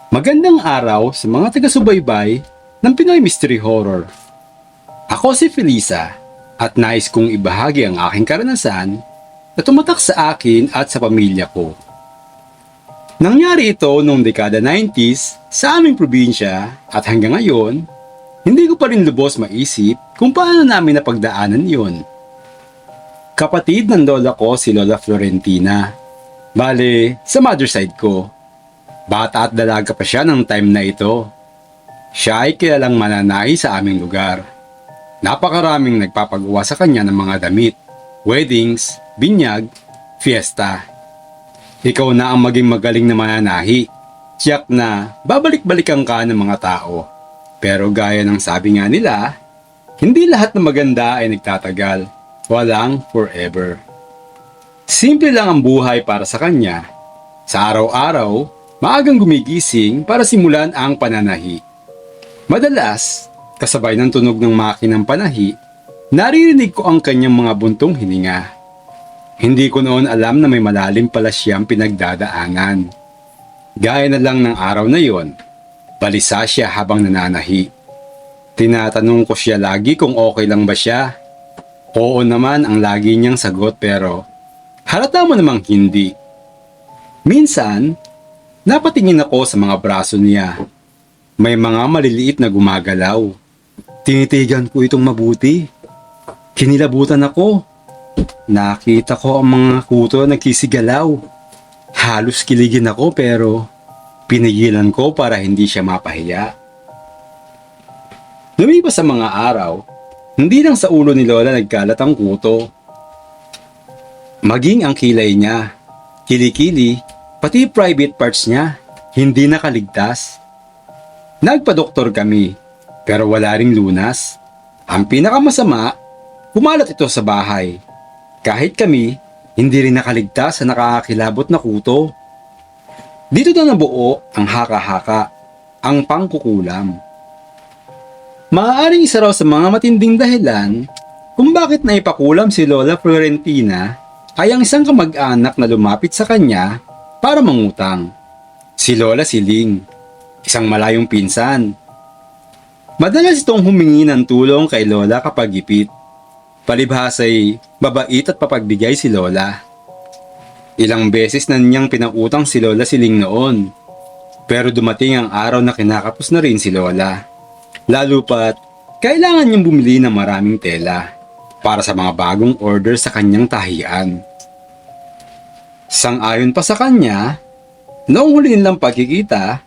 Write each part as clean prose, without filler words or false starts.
Magandang araw sa mga taga-subaybay ng Pinoy Mystery Horror. Ako si Felisa at nais kong ibahagi ang aking karanasan na tumatak sa akin at sa pamilya ko. Nangyari ito noong dekada 90s sa aming probinsya at hanggang ngayon, hindi ko pa rin lubos maisip kung paano namin napagdaanan iyon. Kapatid ng lola ko si Lola Florentina. Bale, sa mother side ko. Bata at dalaga pa siya ng time na ito. Siya ay kilalang mananahi sa aming lugar. Napakaraming nagpapagawa sa kanya ng mga damit, weddings, binyag, fiesta. Ikaw na ang maging magaling na mananahi. Tiyak na babalik-balikan ka ng mga tao. Pero gaya ng sabi nga nila, hindi lahat ng maganda ay nagtatagal. Walang forever. Simple lang ang buhay para sa kanya. Sa araw-araw, maagang gumigising para simulan ang pananahi. Madalas, kasabay ng tunog ng makinang panahi, naririnig ko ang kanyang mga buntong hininga. Hindi ko noon alam na may malalim pala siyang pinagdadaanan. Gaya na lang ng araw na yon, balisa siya habang nananahi. Tinatanong ko siya lagi kung okay lang ba siya. Oo naman ang lagi niyang sagot pero halata mo namang hindi. Minsan, napatingin ako sa mga braso niya. May mga maliliit na gumagalaw. Tinitigan ko itong mabuti. Kinilabutan ako. Nakita ko ang mga kuto na nagsisigalaw. Halos kiligin ako pero pinigilan ko para hindi siya mapahiya. Lumipas sa mga araw, hindi lang sa ulo ni Lola nagkalat ang kuto. Maging ang kilay niya, kilikili, pati private parts niya, hindi nakaligtas. Nagpa-doktor kami, pero wala ring lunas. Ang pinakamasama, kumalat ito sa bahay. Kahit kami, hindi rin nakaligtas sa nakakakilabot na kuto. Dito na nabuo ang haka-haka, ang pangkukulam. Maaaring isa raw sa mga matinding dahilan kung bakit naipakulam si Lola Florentina ay ang isang kamag-anak na lumapit sa kanya para mangutang. Si Lola Siling, isang malayong pinsan. Madalas itong humingi ng tulong kay Lola kapag ipit. Palibhasa'y babait at papagbigay si Lola. Ilang beses na niyang pinautang si Lola Siling noon. Pero dumating ang araw na kinakapos na rin si Lola. Lalo pat, kailangan niyang bumili ng maraming tela para sa mga bagong order sa kanyang tahian. Sang-ayon pa sa kanya, noong huli nilang pagkikita,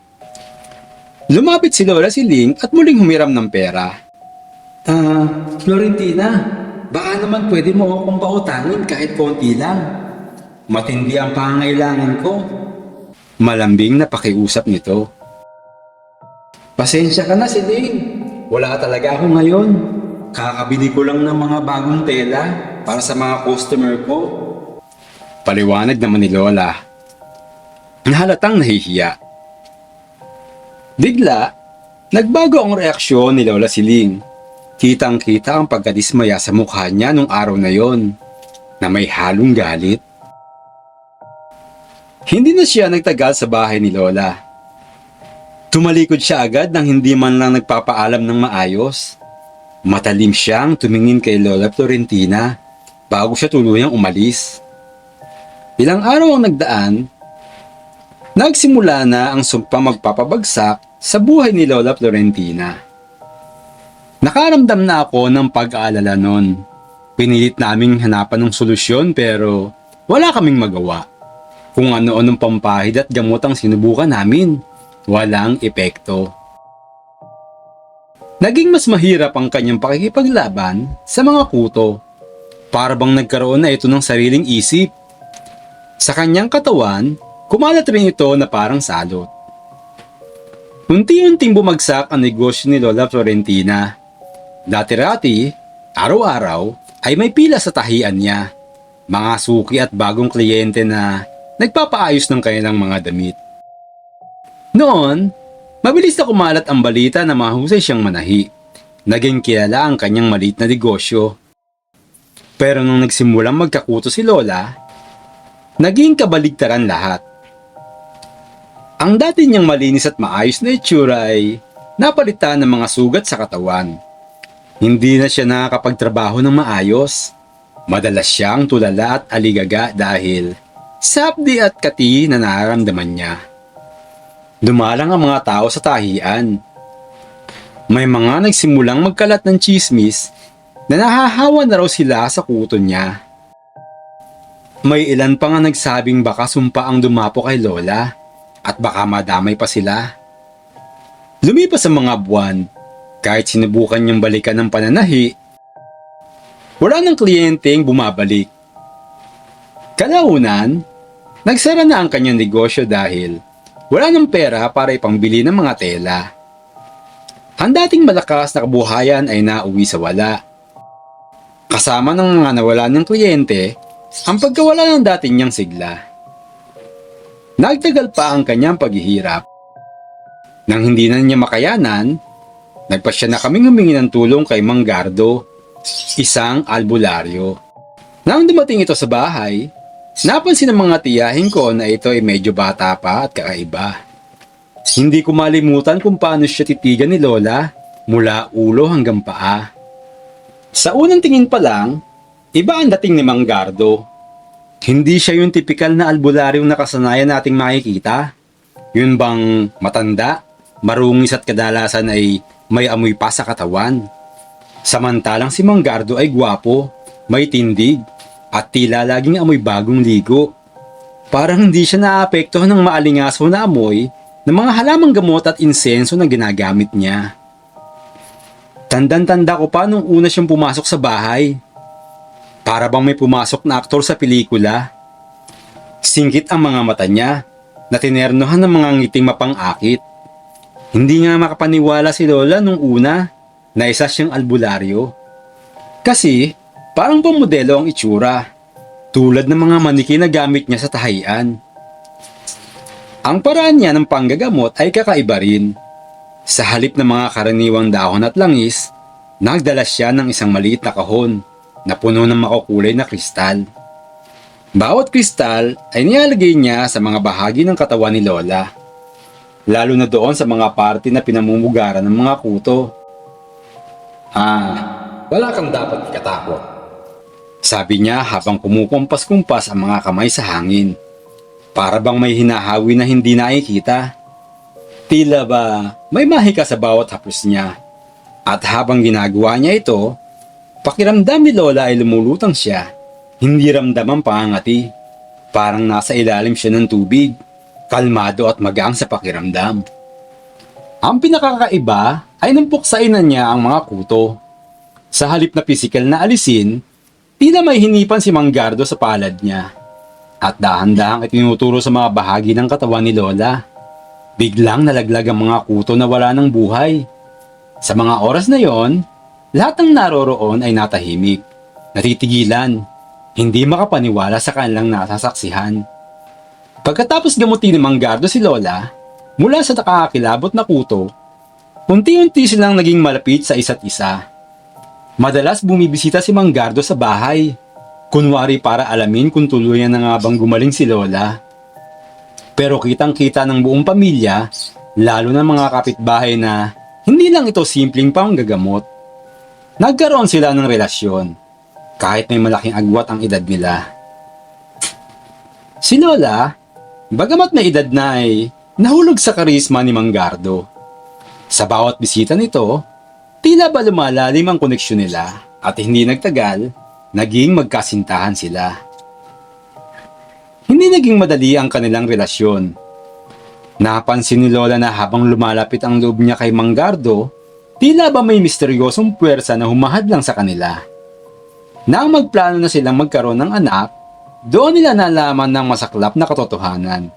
lumapit si Lola Siling at muling humiram ng pera. Florentina, baka naman pwede mo akong pautangin kahit konti lang. Matindi ang pangangailangan ko. Malambing na pakiusap nito. Pasensya ka na, Siling. Wala talaga ako ngayon. Kakabili ko lang ng mga bagong tela para sa mga customer ko. Paliwanag naman ni Lola. Halatang nahihiya. Bigla, nagbago ang reaksyon ni Lola Siling. Kitang-kita ang pagkadismaya sa mukha niya nung araw na yon, na may halong galit. Hindi na siya nagtagal sa bahay ni Lola. Tumalikod siya agad nang hindi man lang nagpapaalam ng maayos. Matalim siyang tumingin kay Lola Florentina bago siya tuluyang umalis. Ilang araw ang nagdaan, nagsimula na ang sumpa magpapabagsak sa buhay ni Lola Florentina. Nakaramdam na ako ng pag-aalala noon. Pinilit naming hanapan ng solusyon pero wala kaming magawa. Kung ano-anong pampahid at gamot ang sinubukan namin, walang epekto. Naging mas mahirap ang kanyang pakikipaglaban sa mga kuto. Para bang nagkaroon na ito ng sariling isip. Sa kanyang katawan, kumalat rin ito na parang salot. Unti-unting bumagsak ang negosyo ni Lola Florentina. Dati-rati, araw-araw, ay may pila sa tahian niya. Mga suki at bagong kliyente na nagpapaayos ng kanilang mga damit. Noon, mabilis na kumalat ang balita na mahusay siyang manahi. Naging kilala ang kanyang maliit na negosyo. Pero nung nagsimulang magkakuto si Lola, naging kabaligtaran lahat. Ang dati niyang malinis at maayos na itsura ay napalitan ng mga sugat sa katawan. Hindi na siya nakakapagtrabaho ng maayos. Madalas siyang tulala at aligaga dahil sa hapdi at kati na nararamdaman niya. Dumalang ang mga tao sa tahian. May mga nagsimulang magkalat ng tsismis na nahahawa na raw sila sa kuto niya. May ilan pa nga nagsabing baka sumpa ang dumapo kay Lola at baka madamay pa sila. Lumipas ang mga buwan, kahit sinubukan niyang balikan ng pananahi, wala nang kliyenteng bumabalik. Kalaunan, nagsara na ang kanyang negosyo dahil wala ng pera para ipangbili ng mga tela. Ang dating malakas na kabuhayan ay nauwi sa wala. Kasama ng mga nawalan ng kliyente, ang pagkawala ng dati niyang sigla. Nagtagal pa ang kanyang paghihirap. Nang hindi na niya makayanan, nagpasya na kaming humingi ng tulong kay Mang Gardo, isang albularyo. Nang dumating ito sa bahay, napansin ng mga tiyahin ko na ito ay medyo bata pa at kakaiba. Hindi ko malimutan kung paano siya titigan ni Lola mula ulo hanggang paa. Sa unang tingin pa lang, iba ang dating ni Mang Gardo. Hindi siya yung tipikal na albularyong nakasanayan nating makikita. Yun bang matanda, marungis at kadalasan ay may amoy pa sa katawan. Samantalang si Mang Gardo ay gwapo, may tindig, at tila laging amoy bagong ligo. Parang hindi siya naapektuhan ng maalingaso na amoy ng mga halamang gamot at insenso na ginagamit niya. Tandang-tanda ko pa nung una siyang pumasok sa bahay. Para bang may pumasok na aktor sa pelikula. Singkit ang mga mata niya, na tinernohan ng mga ngiting mapang-akit. Hindi nga makapaniwala si Lola nung una na isa siyang albularyo. Kasi parang pamodelo ang itsura, tulad ng mga maniki na gamit niya sa tahian. Ang paraan niya ng panggagamot ay kakaiba rin. Sa halip ng mga karaniwang dahon at langis, nagdala siya ng isang maliit na kahon na puno ng makukulay na kristal. Bawat kristal ay nilalagay niya sa mga bahagi ng katawan ni Lola, lalo na doon sa mga parte na pinamumugaran ng mga kuto. Wala kang dapat ikatakot, sabi niya habang kumukumpas-kumpas ang mga kamay sa hangin. Para bang may hinahawi na hindi nakikita. Tila ba may mahika sa bawat haplos niya. At habang ginagawa niya ito, pakiramdam ni Lola ay lumulutang siya. Hindi ramdam ang pangangati. Parang nasa ilalim siya ng tubig, kalmado at magaan sa pakiramdam. Ang pinakakaiba ay nang puksain na niya ang mga kuto. Sa halip na pisikal na alisin, tila may hinipan si Mang Gardo sa palad niya. At dahan-dahang itinuturo sa mga bahagi ng katawan ni Lola. Biglang nalaglag ang mga kuto na wala ng buhay. Sa mga oras na yon, lahat ng naroroon ay natahimik, natitigilan, hindi makapaniwala sa kanilang nasasaksihan. Pagkatapos gamutin ni Mang Gardo si Lola, mula sa nakakakilabot na kuto, unti-unti silang naging malapit sa isa't isa. Madalas bumibisita si Mang Gardo sa bahay, kunwari para alamin kung tuluyan na nga bang gumaling si Lola. Pero kitang-kita ng buong pamilya, lalo na mga kapitbahay na hindi lang ito simpleng panggagamot. Nagkaroon sila ng relasyon, kahit may malaking agwat ang edad nila. Si Lola, bagamat may edad na ay nahulog sa karisma ni Mang Gardo. Sa bawat bisita nito, tila ba lumalalim ang koneksyon nila at hindi nagtagal, naging magkasintahan sila. Hindi naging madali ang kanilang relasyon. Napansin ni Lola na habang lumalapit ang loob niya kay Mang Gardo, tila ba may misteryosong puwersa na humahadlang sa kanila. Nang magplano na silang magkaroon ng anak, doon nila nalaman ng masaklap na katotohanan.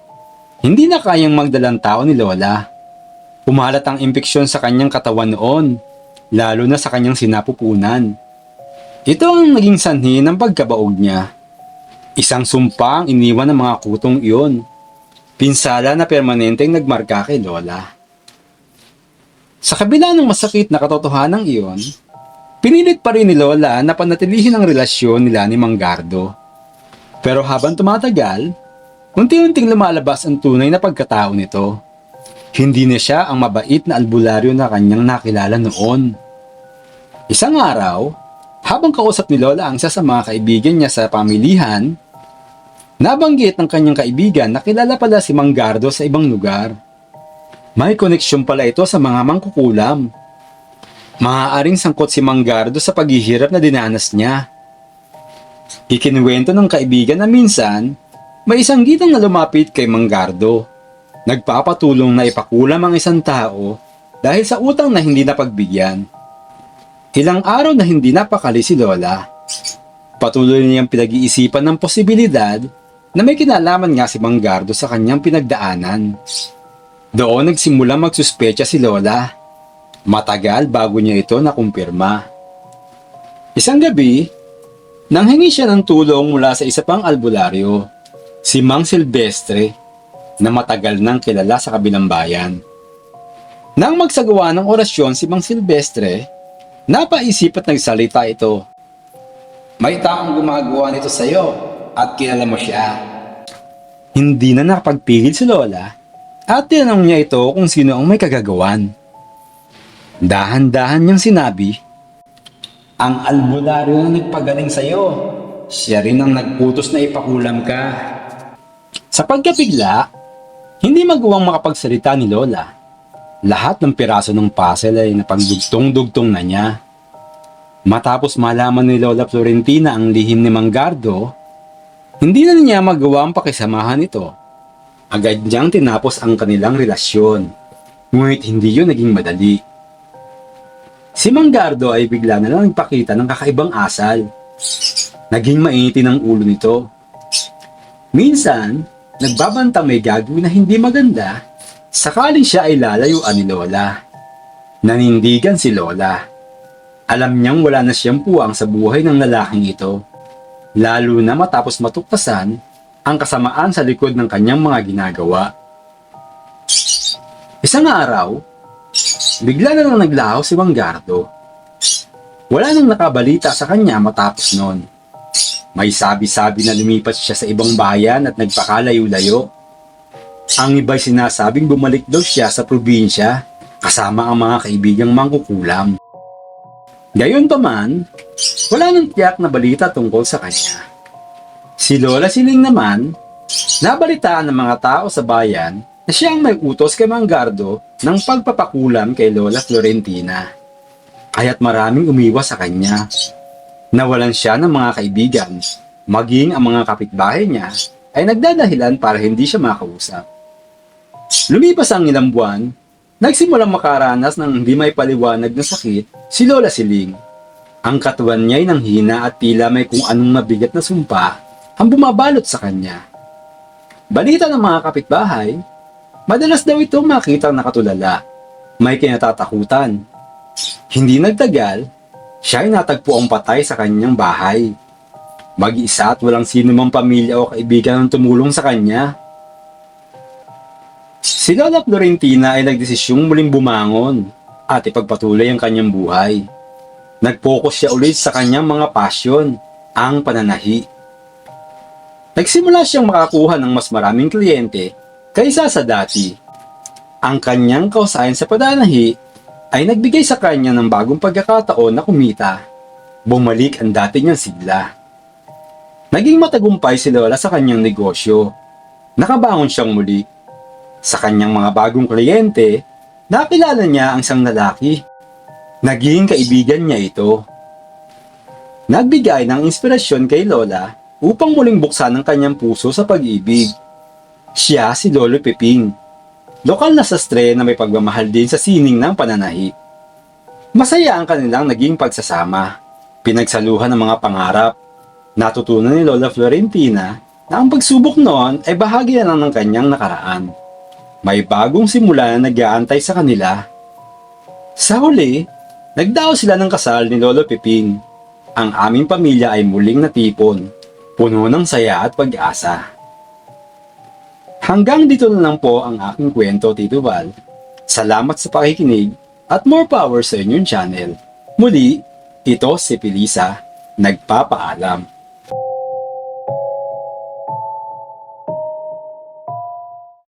Hindi na kayang magdalang tao ni Lola. Umalat ang impeksyon sa kanyang katawan noon, lalo na sa kanyang sinapupunan. Ito ang naging sanhi ng pagkabaog niya. Isang sumpa ang iniwan ng mga kutong iyon. Pinsala na permanenteng nagmarka kay Lola. Sa kabila ng masakit na katotohanan iyon, pinilit pa rin ni Lola na panatilihin ang relasyon nila ni Mang Gardo. Pero habang tumatagal, Unti-unting lumalabas ang tunay na pagkatao nito. Hindi na siya ang mabait na albularyo na kanyang nakilala noon. Isang araw, habang kausap ni Lola ang isa sa mga kaibigan niya sa pamilihan, nabanggit ng kanyang kaibigan na kilala pala si Mang Gardo sa ibang lugar. May koneksyon pala ito sa mga mangkukulam. Maaaring sangkot si Mang Gardo sa paghihirap na dinanas niya. Ikinuwento ng kaibigan na minsan, may isang gitang na lumapit kay Mang Gardo. Nagpapatulong na ipakulam ang isang tao dahil sa utang na hindi napagbigyan. Ilang araw na hindi napakali si Lola. Patuloy niyang pinag-iisipan ng posibilidad na may kinalaman nga si Mang Gardo sa kanyang pinagdaanan. Doon nagsimula magsuspecha si Lola. Matagal bago niya ito nakumpirma. Isang gabi, nanghingi siya ng tulong mula sa isa pang albularyo, si Mang Silvestre, na matagal nang kilala sa kabilang bayan. Nang magsagawa ng orasyon si Mang Silvestre, napaisip at nagsalita ito. May taong gumagawa nito sa iyo at kilala mo siya. Hindi na nakapagpigil si Lola at tinanong niya ito kung sino ang may kagagawan. Dahan-dahan niyang sinabi, ang albularyo na nagpagaling sa iyo, siya rin ang nagputos na ipakulam ka. Sa pagkapigla, hindi magawang makapagsalita ni Lola. Lahat ng piraso ng puzzle ay napagdugtong-dugtong na niya. Matapos malaman ni Lola Florentina ang lihim ni Mang Gardo, hindi na niya magawa ang pakisamahan ito. Agad niyang tinapos ang kanilang relasyon. Ngunit hindi yun naging madali. Si Mang Gardo ay bigla na lang nagpakita ng kakaibang asal. Naging mainitin ang ulo nito. Minsan, nagbabantang may gagawin na hindi maganda sakaling siya ay lalayuan ni Lola. Nanindigan si Lola. Alam niyang wala na siyang puwang sa buhay ng lalaking ito, lalo na matapos matuktasan ang kasamaan sa likod ng kanyang mga ginagawa. Isang araw, bigla na lang naglaho si Mang Gardo. Wala nang nakabalita sa kanya matapos noon. May sabi-sabi na lumipat siya sa ibang bayan at nagpakalayo-layo. Ang iba'y sinasabing bumalik daw siya sa probinsya kasama ang mga kaibigang mangkukulam. Gayunpaman, wala nang tiyak na balita tungkol sa kanya. Si Lola Siling naman, nabalitaan ng mga tao sa bayan na siya ang may utos kay Mang Gardo ng pagpapakulam kay Lola Florentina. Kaya't maraming umiwas sa kanya. Nawalan siya ng mga kaibigan, maging ang mga kapitbahay niya ay nagdadahilan para hindi siya makausap. Lumipas ang ilang buwan, nagsimulang makaranas ng hindi may paliwanag na sakit si Lola Siling. Ang katawan niya ay nanghina at tila may kung anong mabigat na sumpa ang bumabalot sa kanya. Balita ng mga kapitbahay, madalas daw ito makitang nakatulala, may kinatatakutan. Hindi nagtagal, siya ay natagpo ang patay sa kanyang bahay. Mag-isa at walang sino mang pamilya o kaibigan ang tumulong sa kanya. Si Lola Florentina ay nagdesisyong muling bumangon at ipagpatuloy ang kanyang buhay. Nag-focus siya ulit sa kanyang mga pasyon, ang pananahi. Nagsimula siyang makakuha ng mas maraming kliyente kaysa sa dati. Ang kanyang kausayan sa pananahi ay nagbigay sa kanya ng bagong pagkakataon na kumita. Bumalik ang dati niyang sigla. Naging matagumpay si Lola sa kanyang negosyo. Nakabangon siyang muli. Sa kanyang mga bagong kliyente, nakilala niya ang isang lalaki. Naging kaibigan niya ito. Nagbigay ng inspirasyon kay Lola upang muling buksan ang kanyang puso sa pag-ibig. Siya si Lolo Peping, lokal na sastre na may pagmamahal din sa sining ng pananahi. Masaya ang kanilang naging pagsasama. Pinagsaluhan ng mga pangarap. Natutunan ni Lola Florentina na ang pagsubok noon ay bahagi na lang ng kanyang nakaraan. May bagong simula na nag-aantay sa kanila. Sa huli, nagdao sila ng kasal ni Lolo Peping. Ang aming pamilya ay muling natipon, puno ng saya at pag-asa. Hanggang dito na lang po ang aking kwento, Tito Val. Salamat sa pakikinig at more power sa inyong channel. Muli, ito si Felisa, nagpapaalam.